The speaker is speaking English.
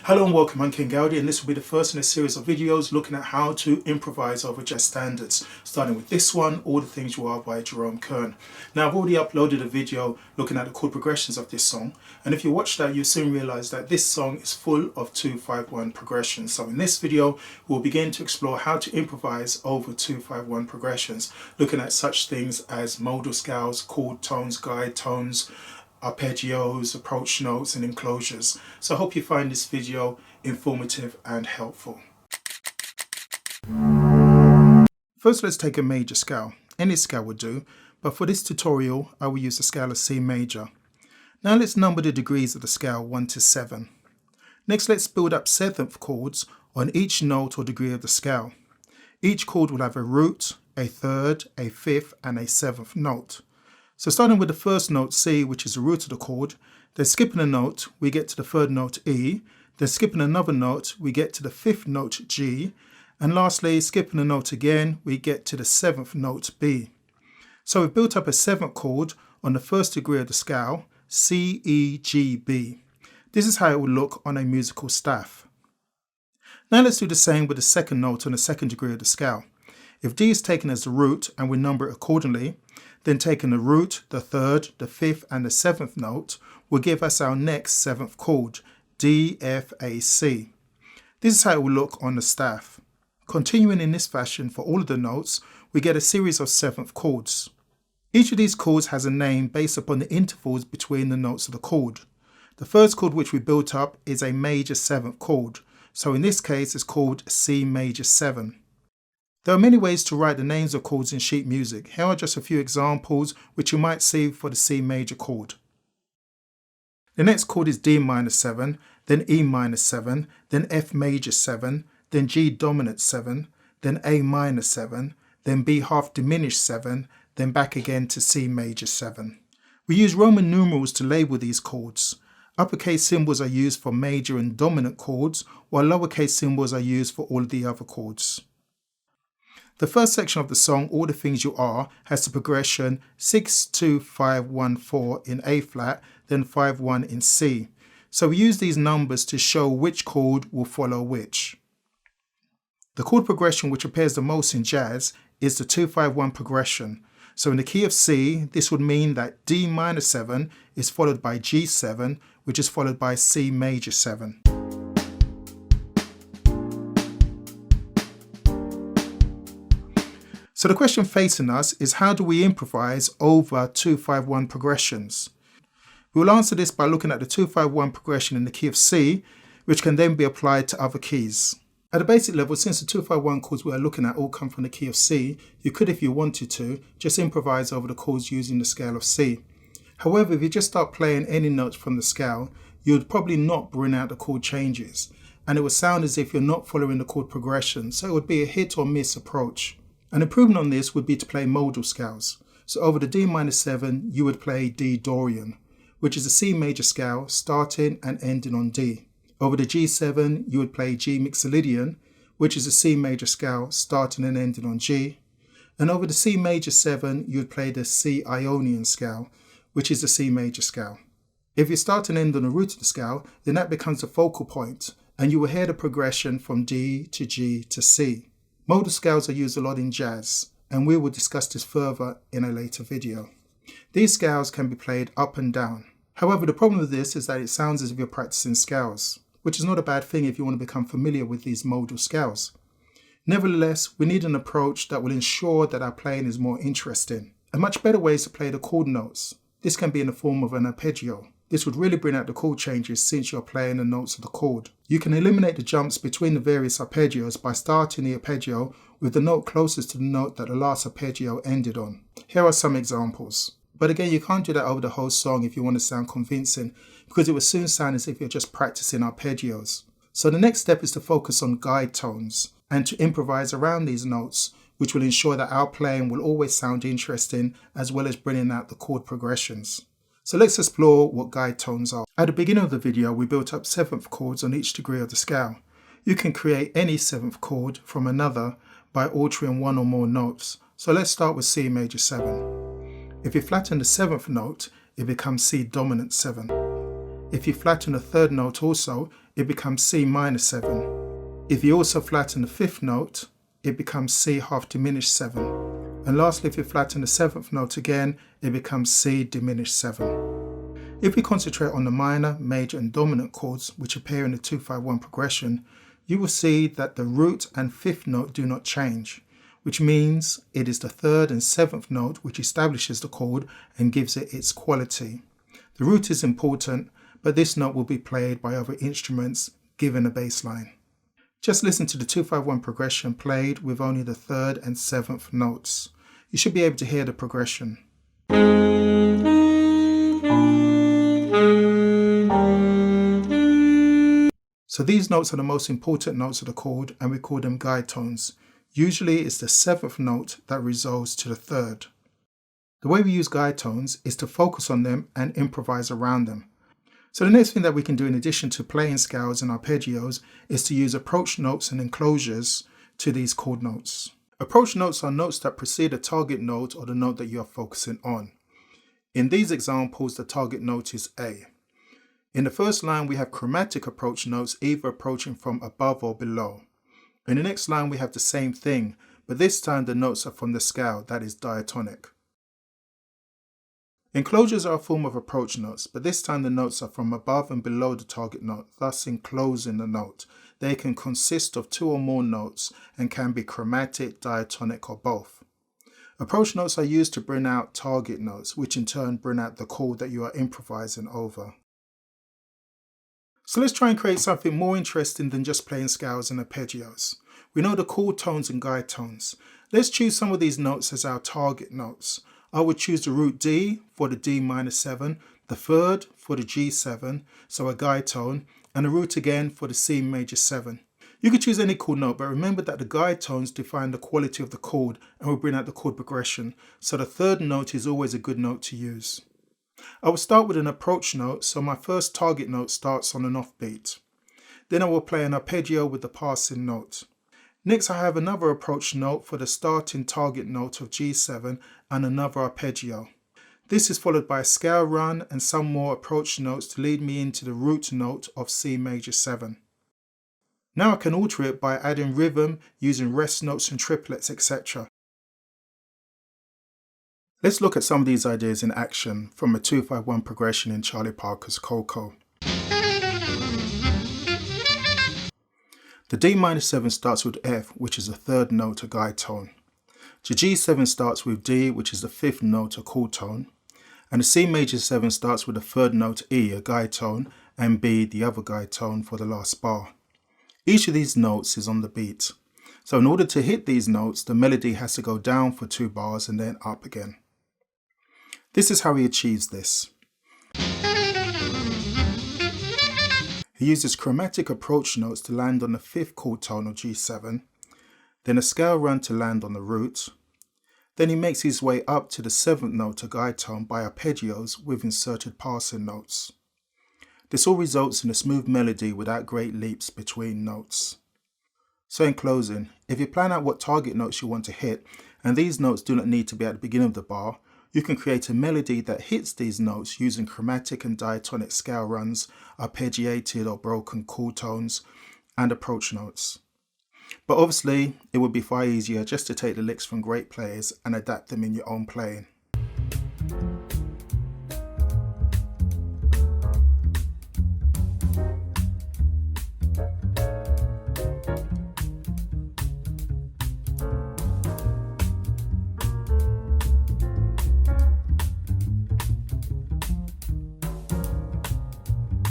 Hello and welcome, I'm King Gaudi, and this will be the first in a series of videos looking at how to improvise over jazz standards, starting with this one, All the Things You Are by Jerome Kern. Now, I've already uploaded a video looking at the chord progressions of this song, and if you watch that, you'll soon realize that this song is full of 2-5-1 progressions. So in this video, we'll begin to explore how to improvise over 2-5-1 progressions, looking at such things as modal scales, chord tones, guide tones, arpeggios, approach notes and enclosures. So I hope you find this video informative and helpful. First, let's take a major scale. Any scale will do, but for this tutorial I will use the scale of C major. Now let's number the degrees of the scale 1 to 7. Next, let's build up seventh chords on each note or degree of the scale. Each chord will have a root, a third, a fifth and a seventh note. So starting with the first note C, which is the root of the chord, then skipping a note, we get to the third note E, then skipping another note, we get to the fifth note G, and lastly, skipping a note again, we get to the seventh note B. So we've built up a seventh chord on the first degree of the scale, C, E, G, B. This is how it will look on a musical staff. Now let's do the same with the second note on the second degree of the scale. If D is taken as the root and we number it accordingly, then taking the root, the third, the fifth and the seventh note will give us our next seventh chord, D, F, A, C. This is how it will look on the staff. Continuing in this fashion for all of the notes, we get a series of seventh chords. Each of these chords has a name based upon the intervals between the notes of the chord. The first chord which we built up is a major seventh chord, so in this case it's called C major 7. There are many ways to write the names of chords in sheet music. Here are just a few examples which you might see for the C major chord. The next chord is D minor 7, then E minor 7, then F major 7, then G dominant 7, then A minor 7, then B half diminished 7, then back again to C major 7. We use Roman numerals to label these chords. Uppercase symbols are used for major and dominant chords, while lowercase symbols are used for all of the other chords. The first section of the song, All the Things You Are, has the progression 6-2-5-1-4 in A flat, then 5-1 in C. So we use these numbers to show which chord will follow which. The chord progression which appears the most in jazz is the 2-5-1 progression. So in the key of C, this would mean that D minor 7 is followed by G7, which is followed by C major 7. So the question facing us is, how do we improvise over 2-5-1 progressions? We will answer this by looking at the 2-5-1 progression in the key of C, which can then be applied to other keys. At a basic level, since the 2-5-1 chords we are looking at all come from the key of C, you could, if you wanted to, just improvise over the chords using the scale of C. However, if you just start playing any notes from the scale, you would probably not bring out the chord changes, and it would sound as if you're not following the chord progression, so it would be a hit or miss approach. An improvement on this would be to play modal scales. So over the D minor 7, you would play D Dorian, which is a C major scale starting and ending on D. Over the G7, you would play G Mixolydian, which is a C major scale starting and ending on G. And over the C major 7, you would play the C Ionian scale, which is a C major scale. If you start and end on the root of the scale, then that becomes the focal point, and you will hear the progression from D to G to C. Modal scales are used a lot in jazz, and we will discuss this further in a later video. These scales can be played up and down. However, the problem with this is that it sounds as if you're practicing scales, which is not a bad thing if you want to become familiar with these modal scales. Nevertheless, we need an approach that will ensure that our playing is more interesting. A much better way is to play the chord notes. This can be in the form of an arpeggio. This would really bring out the chord changes since you're playing the notes of the chord. You can eliminate the jumps between the various arpeggios by starting the arpeggio with the note closest to the note that the last arpeggio ended on. Here are some examples. But again, you can't do that over the whole song if you want to sound convincing, because it will soon sound as if you're just practicing arpeggios. So the next step is to focus on guide tones and to improvise around these notes, which will ensure that our playing will always sound interesting as well as bringing out the chord progressions. So let's explore what guide tones are. At the beginning of the video, we built up seventh chords on each degree of the scale. You can create any seventh chord from another by altering one or more notes. So let's start with C major 7. If you flatten the seventh note, it becomes C dominant 7. If you flatten the third note also, it becomes C minor 7. If you also flatten the 5th note, it becomes C half diminished 7. And lastly, if you flatten the 7th note again, it becomes C diminished 7. If we concentrate on the minor, major and dominant chords which appear in the 2-5-1 progression, you will see that the root and 5th note do not change, which means it is the 3rd and 7th note which establishes the chord and gives it its quality. The root is important, but this note will be played by other instruments given a bass line. Just listen to the 2-5-1 progression played with only the 3rd and 7th notes. You should be able to hear the progression. So these notes are the most important notes of the chord and we call them guide tones. Usually it's the 7th note that resolves to the 3rd. The way we use guide tones is to focus on them and improvise around them. So the next thing that we can do in addition to playing scales and arpeggios is to use approach notes and enclosures to these chord notes. Approach notes are notes that precede a target note or the note that you are focusing on. In these examples, the target note is A. In the first line, we have chromatic approach notes either approaching from above or below. In the next line, we have the same thing, but this time the notes are from the scale, that is diatonic. Enclosures are a form of approach notes, but this time the notes are from above and below the target note, thus enclosing the note. They can consist of 2 or more notes and can be chromatic, diatonic or both. Approach notes are used to bring out target notes, which in turn bring out the chord that you are improvising over. So let's try and create something more interesting than just playing scales and arpeggios. We know the chord tones and guide tones. Let's choose some of these notes as our target notes. I would choose the root D for the D minor 7, the 3rd for the G7, so a guide tone, and the root again for the C major 7. You could choose any chord note, but remember that the guide tones define the quality of the chord and will bring out the chord progression, so the 3rd note is always a good note to use. I will start with an approach note, so my first target note starts on an offbeat. Then I will play an arpeggio with the passing note. Next I have another approach note for the starting target note of G7 and another arpeggio. This is followed by a scale run and some more approach notes to lead me into the root note of C major 7. Now I can alter it by adding rhythm, using rest notes and triplets, etc. Let's look at some of these ideas in action from a 2-5-1 progression in Charlie Parker's Coco. The D minor 7 starts with F, which is the 3rd note, a guide tone. The G7 starts with D, which is the 5th note, a chord tone. And the C major 7 starts with the 3rd note E, a guide tone, and B, the other guide tone for the last bar. Each of these notes is on the beat. So in order to hit these notes, the melody has to go down for 2 bars and then up again. This is how he achieves this. He uses chromatic approach notes to land on the 5th chord tone of G7, then a scale run to land on the root. Then he makes his way up to the 7th note, a guide tone, by arpeggios with inserted passing notes. This all results in a smooth melody without great leaps between notes. So in closing, if you plan out what target notes you want to hit, and these notes do not need to be at the beginning of the bar, you can create a melody that hits these notes using chromatic and diatonic scale runs, arpeggiated or broken chord tones, and approach notes. But obviously, it would be far easier just to take the licks from great players and adapt them in your own playing.